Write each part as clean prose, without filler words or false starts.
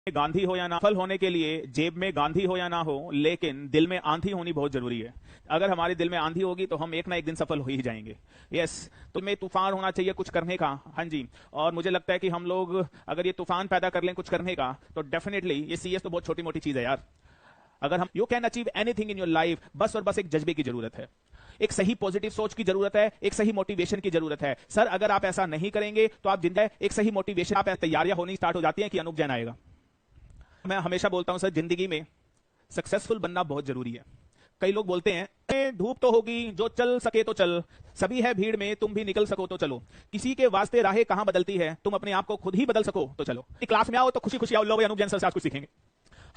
गांधी हो या ना, सफल होने के लिए जेब में गांधी हो या ना हो, लेकिन दिल में आंधी होनी बहुत जरूरी है। अगर हमारे दिल में आंधी होगी तो हम एक ना एक दिन सफल हो ही जाएंगे। यस, तो में तूफान होना चाहिए कुछ करने का। हाँ जी, और मुझे लगता है कि हम लोग अगर ये तूफान पैदा कर लें कुछ करने का, तो डेफिनेटली ये सीएस तो बहुत छोटी मोटी चीज है यार। अगर हम you can achieve anything in your life, बस और बस एक जज्बे की जरूरत है, एक सही पॉजिटिव सोच की जरूरत है, एक सही मोटिवेशन की जरूरत है। सर अगर आप ऐसा नहीं करेंगे तो आप जिंदगी एक सही मोटिवेशन, आप तैयारियां होनी स्टार्ट हो जाती हैं कि अनूप जैन आएगा। मैं हमेशा बोलता हूं सर, जिंदगी में सक्सेसफुल बनना बहुत जरूरी है। कई लोग बोलते हैं धूप तो होगी, जो चल सके तो चल, सभी है भीड़ में, तुम भी निकल सको तो चलो, किसी के वास्ते राहें कहां बदलती है, तुम अपने आप को खुद ही बदल सको तो चलो। क्लास में आओ तो खुशी खुशी आओ, लोग अनूप जैन सर से आज कुछ सीखेंगे।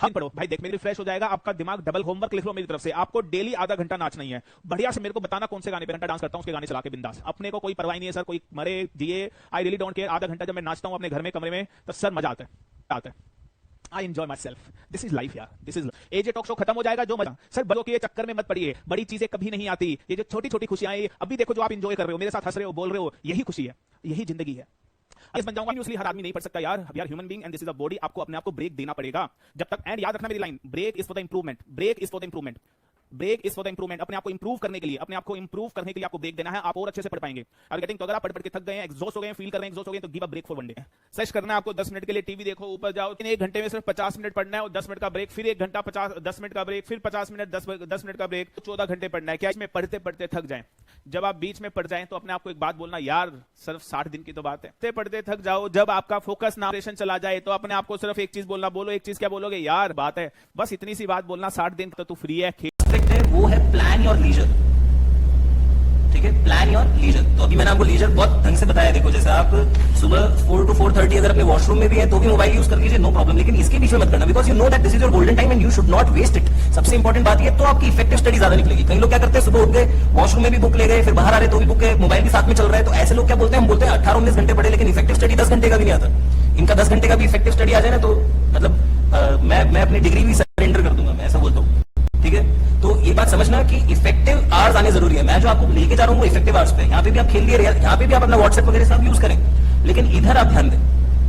हम पढ़ो भाई, देख मेरी फ्रेश हो जाएगा आपका दिमाग। डबल होमवर्क लिख लो मेरी तरफ से, आपको डेली आधा घंटा नाचना ही है। बढ़िया से मेरे को बताना कौन से गाने पे घंटा डांस करता हूं, उसके गाने चला के बिंदास। अपने को कोई परवाह नहीं है सर, कोई मरे जिए, आई रियली डोंट केयर। आधा घंटा जब मैं नाचता हूं अपने घर में कमरे में, तो सर मजा आता है। I enjoy my self, this is life यार, this is AJ talk show खत्म हो जाएगा जो मजा। सर बड़ों के चक्कर में मत पड़िए, बड़ी चीजें कभी नहीं आती। ये जो छोटी छोटी खुशियां हैं, अभी देखो जो आप एंजॉय कर रहे हो, मेरे साथ हंस रहे हो, बोल रहे हो, यही खुशी है, यही जिंदगी है। बन जाऊंगा इसलिए हर आदमी नहीं पढ़ सकता यार, we are human being and this is a body. आपको अपने आप को ब्रेक देना पड़ेगा जब तक। एंड याद रखना मेरी line, break is for the improvement, break is for the improvement, break is for the improvement. अपने आप को इंप्रूव करने के लिए, अपने आप को इंप्रूव करने के लिए आपको ब्रेक देना है, आप और अच्छे से पढ़ पाएंगे। अगर गेटिंग तो अगर आप पढ़ के थक गए हैं, एग्जॉस्ट हो गए हैं, फील कर रहे हैं एग्जॉस्ट हो गए, तो give a break for one day. Search करना है आपको 10 मिनट के लिए, टीवी देखो, ऊपर जाओ, लेकिन 1 घंटे में सिर्फ 50 मिनट पढ़ना है और 10 मिनट का ब्रेक, फिर 1 घंटा 10 मिनट का ब्रेक, फिर 50 मिनट 10 मिनट का ब्रेक, 14 घंटे पढ़ना है। क्या इसमें पढ़ते पढ़ते थक जाए? जब आप बीच में पढ़ जाएं तो अपने आप को एक बात बोलना, यार सिर्फ 60 दिन की तो बात है। पढ़ते थक जाओ, जब आपका फोकस नारेशन चला जाए तो अपने आप को सिर्फ एक चीज बोलना, बोलो एक चीज, क्या बोलोगे? यार बात है, बस इतनी सी बात बोलना, 60 दिन तो तू फ्री है। वो है प्लान योर लीजर, ठीक है, प्लान योर लीजर। तो अभी मैंने आपको लीजर बहुत ढंग से बताया। देखो जैसे आप सुबह 4 to 4:30 अगर अपने वॉशरूम में भी है तो भी मोबाइल यूज कर लीजिए, नो प्रॉब्लम, लेकिन इसके बीच में मत करना, because you know that this is your golden time and you should not waste it. सबसे इंपॉर्टेंट बात ये, तो आपकी इफेक्टिव स्टडी ज्यादा निकलेगी। कई लोग क्या करते हैं, सुबह उठ गए, वॉशरूम में भी बुक ले गए, फिर बाहर आ रहे तो भी बुक है, मोबाइल भी साथ में चल रहा है। तो ऐसे लोग क्या बोलते हैं, हम बोलते हैं 18-19 घंटे पढ़े, लेकिन इफेक्टिव स्टडी 10 घंटे का भी नहीं आता। इनका 10 घंटे का भी इफेक्टिव स्टडी आ जाए ना, तो मतलब मैं अपनी डिग्री भी सरेंडर कर दूंगा, मैं ऐसा बोलता हूँ, ठीक है। तो ये बात समझना कि इफेक्टिव आवर्स आने जरूरी है। मैं जो आपको लेके जा रहा हूँ वो इफेक्टिव आवर्स पे। यहाँ पे भी आप खेल लिए, यहाँ पे भी आप अपना व्हाट्सएप वगैरह सब यूज करें, लेकिन इधर आप ध्यान दें,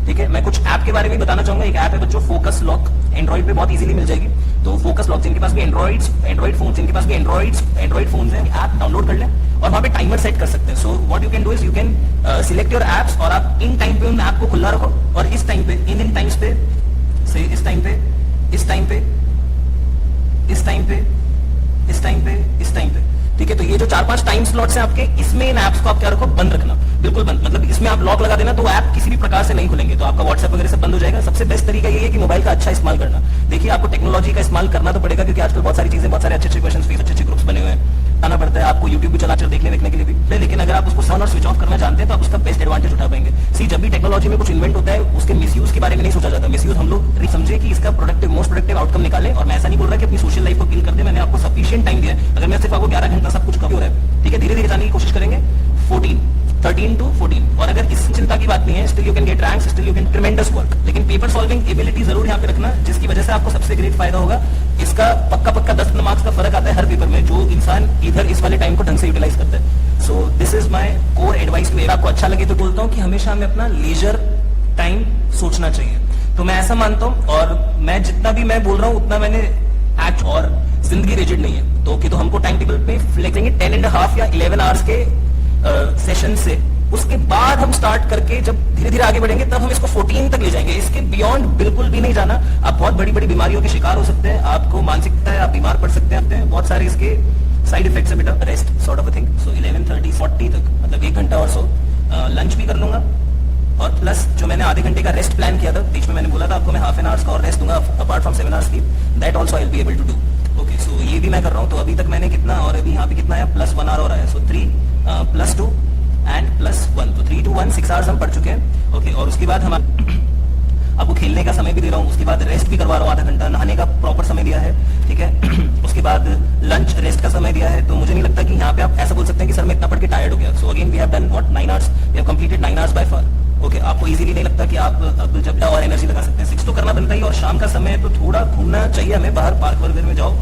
ठीक है। मैं कुछ ऐप के बारे में बताना चाहूंगा। एक ऐप है बच्चों, फोकस लॉक, एंड्रॉइड पे बहुत इजीली मिल जाएगी। तो फोकस लॉक, जिनके पास भी एंड्रॉइड फोन, जिनके पास भी एंड्रॉइड फोन है, ऐप डाउनलोड कर लें और वहां पे टाइमर सेट कर सकते हैं। So what you can do is you can select your apps और आप इन टाइम पे उन ऐप को खुला रखो, और इस टाइम पे, इन टाइम्स पे से इस टाइम पे, इस टाइम पे, इस टाइम पे, इस टाइम पे, इस टाइम पे, ठीक है। तो ये जो 4-5 टाइम स्लॉट्स हैं आपके, इसमें इन ऐप्स को आप क्या रखो, बंद रखना, बिल्कुल बंद। मतलब इसमें आप लॉक लगा देना तो ऐप किसी भी प्रकार से नहीं खुलेंगे, तो आपका व्हाट्सएप वगैरह सब बंद हो जाएगा। सबसे बेस्ट तरीका ये है कि मोबाइल का अच्छा इस्तेमाल करना। देखिए आपको टेक्नोलॉजी का इस्तेमाल करना तो पड़ेगा, क्योंकि आजकल बहुत सारी चीजें, बहुत सारे अच्छे क्वेश्चन, अच्छे ग्रुप्स बने हुए हैं, आना पड़ता है आपको यूट्यूब भी चला देखने के लिए भी। लेकिन अगर आप उसको ऑन और स्विच ऑफ करना जानते हैं तो आप उसका बेस्ट एडवांटेज उठा पाएंगे। सी, जब भी टेक्नोलॉजी में कुछ इन्वेंट होता है, उसके मिसयूज के बारे में नहीं सोचा जाता। मिसयूज हम लोग समझे कि इसका मोस्ट प्रोडक्टिव आउटकम निकाले। और मैं ऐसा नहीं बोल रहा कि अपनी सोशल लाइफ को किल कर दे, मैंने आपको सफिशिएंट टाइम दिया है। अगर मैं सिर्फ आपको 11 घंटा सब कुछ कभी हो रहा है, ठीक है, धीरे धीरे जाने की कोशिश करेंगे। 13 to 14। और अगर इस चिंता की बात नहीं है, still you can get ranks, still you can ट्रेमेंडस work, लेकिन पेपर सॉल्विंग एबिलिटी जरूर यहाँ पे रखना, जिसकी वजह से आपको सबसे ग्रेट फायदा होगा। इसका पक्का 10 मार्क्स का फर्क आता है हर पेपर में, जो इंसान इधर इस वाले टाइम को ढंग से यूटिलाइज करता है। So this is my core advice to. आपको अच्छा लगे तो बोलता हूँ कि हमेशा हमें अपना लीजर टाइम सोचना चाहिए। तो मैं ऐसा मानता हूँ, और मैं जितना भी मैं बोल रहा हूँ उतना मैंने एक्ट, और जिंदगी रिजिड नहीं है तो हमको टाइम टेबल पे फ्लेक्सेंगे 10.5 या 11 आवर्स के सेशन से। उसके बाद हम स्टार्ट करके जब धीरे धीरे आगे बढ़ेंगे तब हम इसको 14 तक ले जाएंगे। इसके बियॉन्ड बिल्कुल भी नहीं जाना। आप बहुत बड़ी बड़ी बीमारियों के शिकार हो सकते हैं, आपको मानसिकता है, आप बीमार पड़ सकते हैं, बहुत सारे इसके साइड इफेक्ट्स है बेटा। Rest sort of a thing. So 11:30-40 तक, मतलब 1 घंटा और सो लंच भी कर लूंगा, और प्लस जो मैंने आधे घंटे का रेस्ट प्लान किया था, बीच में मैंने बोला था आपको मैं हाफ एन आवर्स का और रेस्ट दूंगा apart from 7 hours sleep, that also I will be able to do. Okay, so ये भी मैं कर रहा हूँ। तो अभी तक मैंने कितना, और अभी यहाँ पे कितना है, +1 आवर हो रहा है। सो 3 + 2 एंड +1, तो 3 to 1 6 आवर्स हम पढ़ चुके हैं। ओके, और उसके बाद हम आपको खेलने का समय भी दे रहा हूँ, उसके बाद रेस्ट भी करवा रहा हूँ आधा घंटा, नहाने का प्रॉपर समय दिया है, ठीक है। उसके बाद लंच रेस्ट का समय दिया है। तो मुझे नहीं लगता कि यहाँ पे आप ऐसा बोल सकते हैं कि सर मैं इतना पढ़ के टायर्ड हो गया। So again we have done what 9 hours, we have completed 9 hours by far. Okay, आपको इजीली नहीं लगता कि आप अब जब और एनर्जी लगा सकते हैं। 6 तो करना बनता ही, और शाम का समय तो थोड़ा घूमना चाहिए हमें, बाहर पार्क वगैरह में जाओ,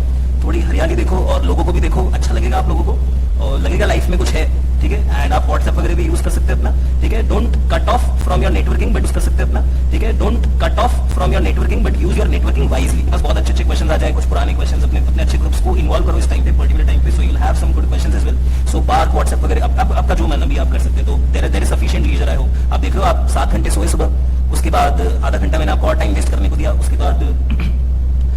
थोड़ी हरियाली देखो और लोगों को भी देखो, अच्छा लगेगा आप लोगों को, और लगेगा लाइफ में कुछ है, ठीक है। ठीक है। एंड आप व्हाट्सएप वगैरह भी यूज कर सकते हैं अपना, ठीक है। Don't cut off from your networking but use कर सकते हैं अपना, ठीक है। Don't cut off from your networking but use your networking wisely. बस बहुत अच्छे क्वेश्चन आ जाए, कुछ पुराने क्वेश्चन अपने अच्छे ग्रुप्स को इन्वॉल्व करो इस टाइम पे, पर्टिकुलर टाइम पे, so you will have some good questions as well. So बार व्हाट्सएप वगैरह आपका जो मन अभी आप कर सकते हैं, तो there is sufficient leisure I hope. आप देख रहे हो आप 7 घंटे सोए सुबह, उसके बाद आधा घंटा मैंने आपको और टाइम वेस्ट करने को दिया, उसके बाद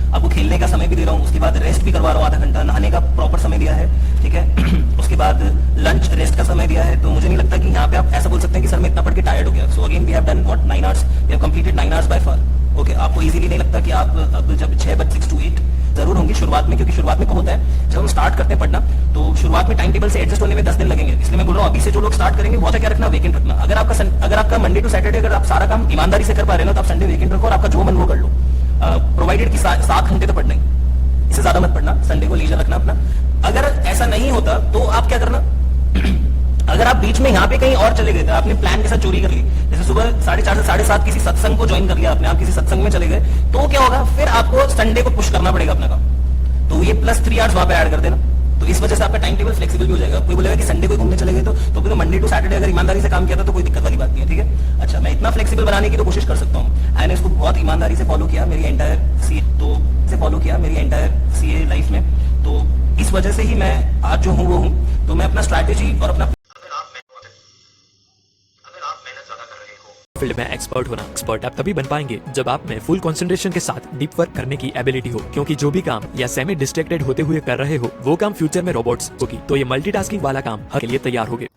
आपको खेलने का समय भी दे रहा हूँ, उसके बाद रेस्ट भी करवा रहा हूँ आधा घंटा, नहाने का प्रॉपर समय दिया है, ठीक है। उसके बाद लंच रेस्ट का समय दिया है। तो मुझे नहीं लगता कि यहाँ पे आप ऐसा बोल सकते हैं कि सर मैं इतना पढ़ के टायर्ड हो गया। So again we have done what 9 hours, we have completed 9 hours by far. Okay, आपको इजीली नहीं लगता कि आप अब जब 6 बज 6 to 8 जरूर होंगे शुरुआत में, क्योंकि शुरुआत में क्या होता है जब हम स्टार्ट करते हैं पढ़ना तो शुरुआत में टाइम टेबल से एडजस्ट होने में 10 दिन लगेंगे। इसलिए मैं बोल रहा हूँ अभी से जो लोग स्टार्ट करेंगे बहुत क्या रखना, वेकेंट रखना। अगर आपका मंडे टू सैटरडे अगर आप सारा काम ईमानदारी से कर पा रहे हो तो आप संडे वेकेंट रखो और आपका जो मन वो कर लो, प्रोवाइडेड कि 7 घंटे तो पढ़ना ही, इससे ज्यादा मत पढ़ना, संडे को लीजर रखना अपना। अगर ऐसा नहीं होता तो आप क्या करना, अगर आप बीच में यहाँ पे कहीं और चले गए थे, आपने प्लान के साथ चोरी कर ली, जैसे सुबह 4:30 से 7:30 किसी सत्संग को ज्वाइन कर लिया आपने, आप किसी सत्संग में चले गए, तो क्या होगा, फिर आपको संडे को पुश करना पड़ेगा अपना काम, तो ये +3 आवर्स वहां पे ऐड कर देना। तो इस वजह से आपका टाइम टेबल फ्लेक्सिबल भी हो जाएगा। कोई बोलेगा कि संडे को घूमने चले गए तो फिर मंडे टू सैटरडे अगर ईमानदारी से काम किया था तो कोई दिक्कत वाली बात नहीं है, ठीक है। अच्छा, मैं इतना फ्लेक्सिबल बनाने की तो कोशिश कर सकता हूँ। मैंने इसको बहुत ईमानदारी से फॉलो किया मेरी एंटायर सीए लाइफ में, तो इस वजह से ही मैं आज जो हूँ वो हूँ। तो मैं अपना स्ट्रैटेजी और अपना फील्ड में एक्सपर्ट होना, एक्सपर्ट आप तभी बन पाएंगे जब आप में फुल कंसंट्रेशन के साथ डीप वर्क करने की एबिलिटी हो, क्योंकि जो भी काम या सेमी डिस्ट्रैक्टेड होते हुए कर रहे हो वो काम फ्यूचर में रोबोट्स होगी, तो ये मल्टीटास्किंग वाला काम हर के लिए तैयार होगे।